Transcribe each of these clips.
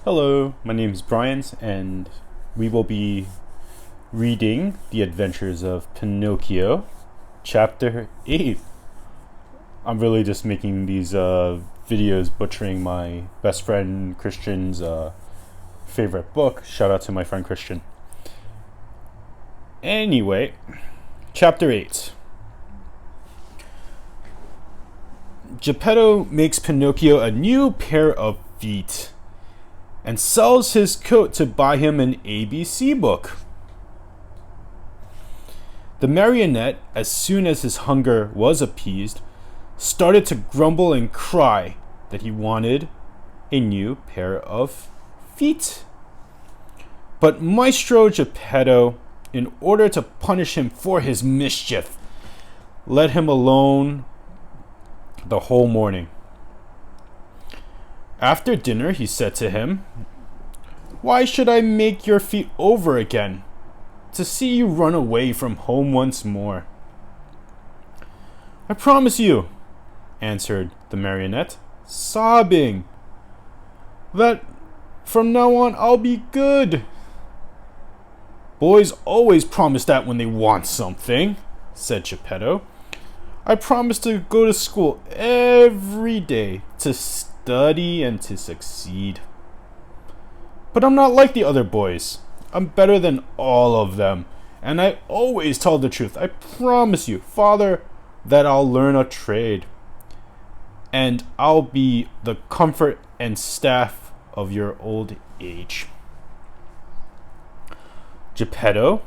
Hello, my name is Brian, and we will be reading The Adventures of Pinocchio, Chapter 8. I'm really just making these videos butchering my best friend Christian's favorite book. Shout out to my friend Christian. Anyway, Chapter 8. Geppetto makes Pinocchio a new pair of feet and sells his coat to buy him an ABC book. The marionette, as soon as his hunger was appeased, started to grumble and cry that he wanted a new pair of feet. But Maestro Geppetto, in order to punish him for his mischief, let him alone the whole morning. After dinner, he said to him, "Why should I make your feet over again, to see you run away from home once more?" "I promise you," answered the marionette, sobbing, "that from now on I'll be good." "Boys always promise that when they want something," said Geppetto. "I promise to go to school every day, to study and to succeed. But I'm not like the other boys. I'm better than all of them, and I always tell the truth. I promise you, Father, that I'll learn a trade, and I'll be the comfort and staff of your old age." Geppetto,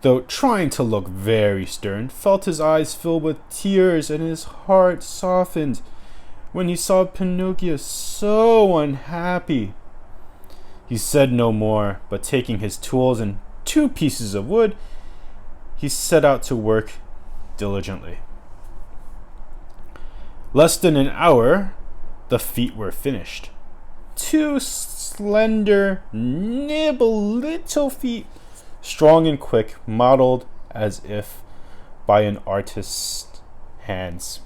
though trying to look very stern, felt his eyes fill with tears and his heart softened when he saw Pinocchio so unhappy. He said no more, but taking his tools and 2 pieces of wood, he set out to work diligently. Less than an hour, the feet were finished. 2 slender, nibble little feet, strong and quick, modeled as if by an artist's hands.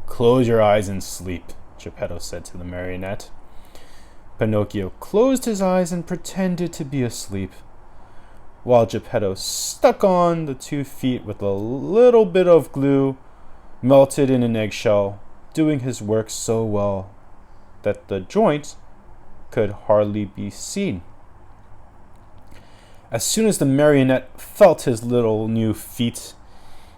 "Close your eyes and sleep," Geppetto said to the marionette. Pinocchio closed his eyes and pretended to be asleep, while Geppetto stuck on the 2 feet with a little bit of glue melted in an eggshell, doing his work so well that the joint could hardly be seen. As soon as the marionette felt his little new feet,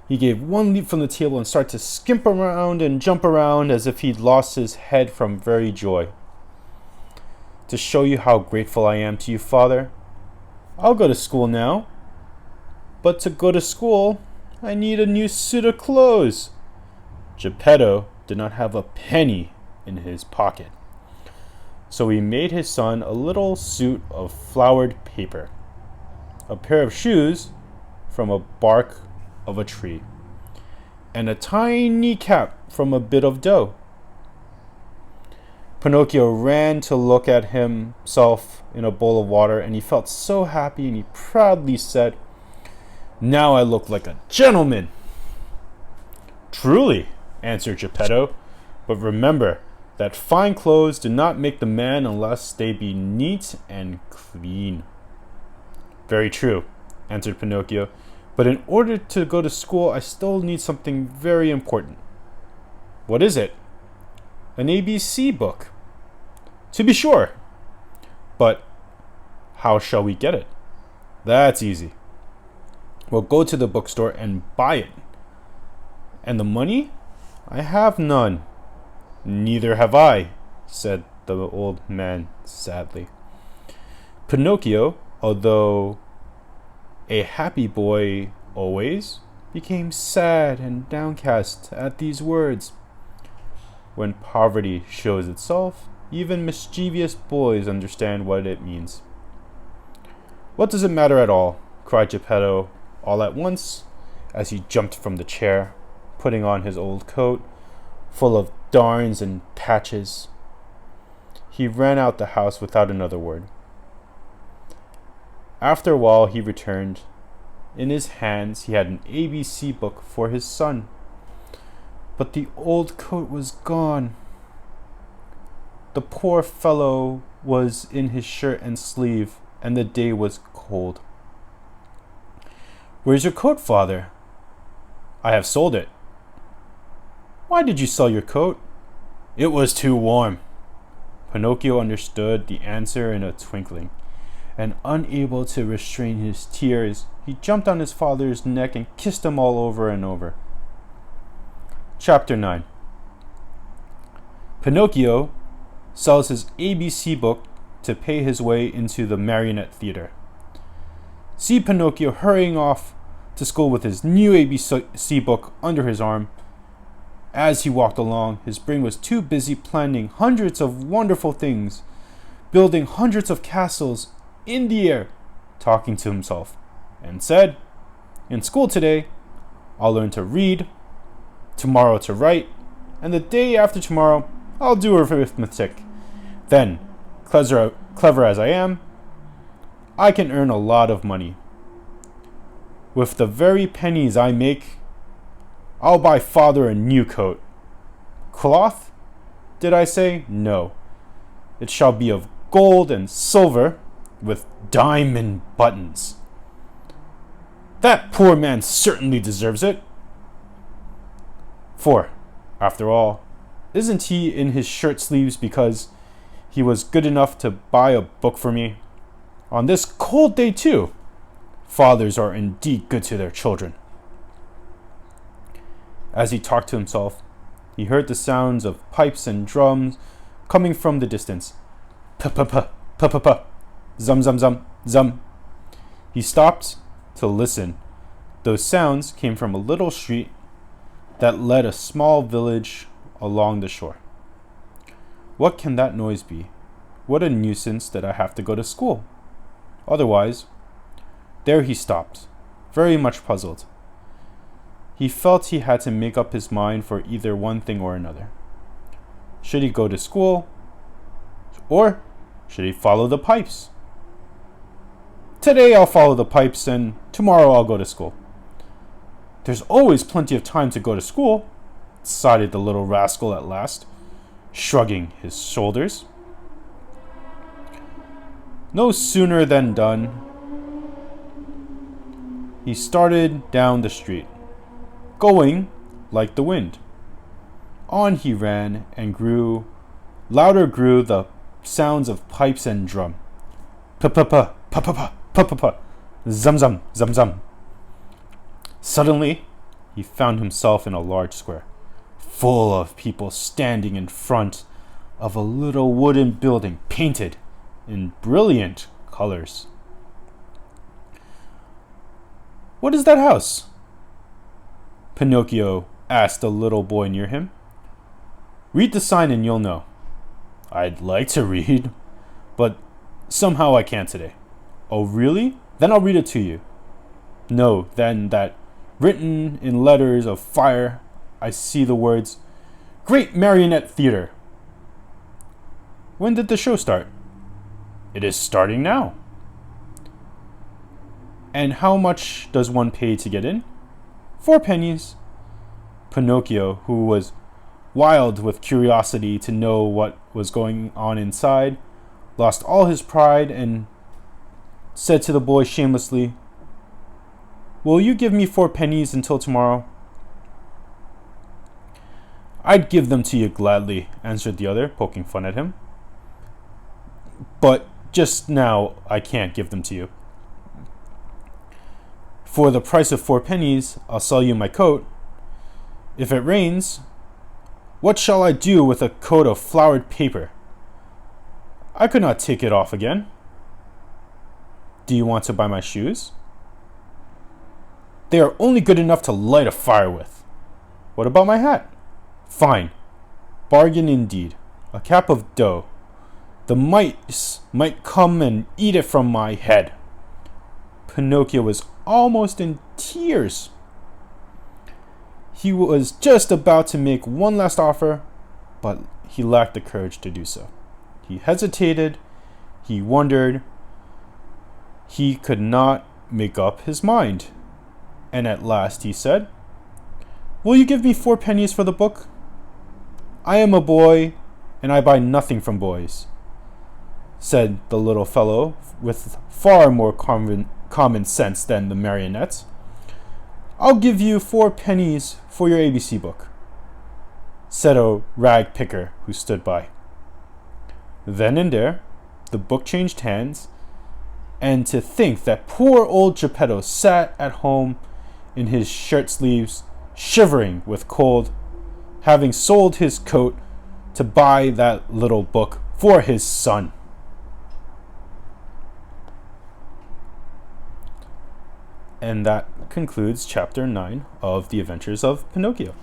he gave 1 leap from the table and started to skimp around and jump around as if he'd lost his head from very joy. "To show you how grateful I am to you, Father, I'll go to school now. But to go to school, I need a new suit of clothes." Geppetto did not have a penny in his pocket, so he made his son a little suit of flowered paper, a pair of shoes from a bark of a tree, and a tiny cap from a bit of dough. Pinocchio ran to look at himself in a bowl of water, and he felt so happy, and he proudly said, "Now I look like a gentleman." "Truly," answered Geppetto, "but remember that fine clothes do not make the man unless they be neat and clean." "Very true," answered Pinocchio, "but in order to go to school, I still need something very important." "What is it?" "An ABC book." "To be sure. But how shall we get it?" "That's easy. We'll go to the bookstore and buy it." "And the money?" "I have none." "Neither have I," said the old man sadly. Pinocchio, although a happy boy always, became sad and downcast at these words. When poverty shows itself, even mischievous boys understand what it means. "What does it matter at all?" cried Geppetto all at once, as he jumped from the chair, putting on his old coat, full of darns and patches. He ran out the house without another word. After a while he returned. In his hands he had an ABC book for his son, but the old coat was gone. The poor fellow was in his shirt and sleeve, and the day was cold. Where's your coat, father? I have sold it. Why did you sell your coat? It was too warm. Pinocchio understood the answer in a twinkling, and unable to restrain his tears, he jumped on his father's neck and kissed him all over and over. Chapter 9. Pinocchio sells his ABC book to pay his way into the marionette theater. See Pinocchio hurrying off to school with his new ABC book under his arm. As he walked along, his brain was too busy planning hundreds of wonderful things, building hundreds of castles in the air, talking to himself, and said, in school today, I'll learn to read, tomorrow to write, and the day after tomorrow, I'll do arithmetic. Then, clever as I am, I can earn a lot of money. With the very pennies I make, I'll buy father a new coat. Cloth? Did I say? No. It shall be of gold and silver with diamond buttons. That poor man certainly deserves it. For, after all, isn't he in his shirt sleeves because he was good enough to buy a book for me? On this cold day, too. Fathers are indeed good to their children. As he talked to himself, he heard the sounds of pipes and drums coming from the distance. Pa-pa-pa, pa-pa-pa, zum-zum-zum, zum. He stopped to listen. Those sounds came from a little street that led a small village along the shore. What can that noise be? What a nuisance that I have to go to school. Otherwise, there he stopped, very much puzzled. He felt he had to make up his mind for either one thing or another. Should he go to school, or should he follow the pipes? Today I'll follow the pipes, and tomorrow I'll go to school. There's always plenty of time to go to school, sighed the little rascal at last, shrugging his shoulders. No sooner than done, he started down the street, going like the wind. On he ran, and louder grew the sounds of pipes and drum. Pa-pa-pa, pa-pa-pa, pa-pa-pa, zum-zum, zum-zum. Suddenly, he found himself in a large square, full of people standing in front of a little wooden building painted in brilliant colors. What is that house? Pinocchio asked a little boy near him. Read the sign and you'll know. I'd like to read, but somehow I can't today. Oh, really? Then I'll read it to you. No, then that written in letters of fire, I see the words, Great Marionette Theater. When did the show start? It is starting now. And how much does one pay to get in? 4 pennies. Pinocchio, who was wild with curiosity to know what was going on inside, lost all his pride and said to the boy shamelessly, Will you give me 4 pennies until tomorrow? I'd give them to you gladly, answered the other, poking fun at him. But just now I can't give them to you. For the price of 4 pennies, I'll sell you my coat. If it rains, what shall I do with a coat of flowered paper? I could not take it off again. Do you want to buy my shoes? They are only good enough to light a fire with. What about my hat? Fine. Bargain indeed. A cap of dough. The mice might come and eat it from my head. Pinocchio was almost in tears. He was just about to make one last offer, but he lacked the courage to do so. He hesitated. He wondered. He could not make up his mind. And at last he said, Will you give me 4 pennies for the book? I am a boy, and I buy nothing from boys," said the little fellow with far more common sense than the marionettes. "I'll give you 4 pennies for your ABC book," said a rag picker who stood by. Then and there, the book changed hands, and to think that poor old Geppetto sat at home in his shirt sleeves, shivering with cold, having sold his coat to buy that little book for his son. And that concludes chapter 9 of The Adventures of Pinocchio.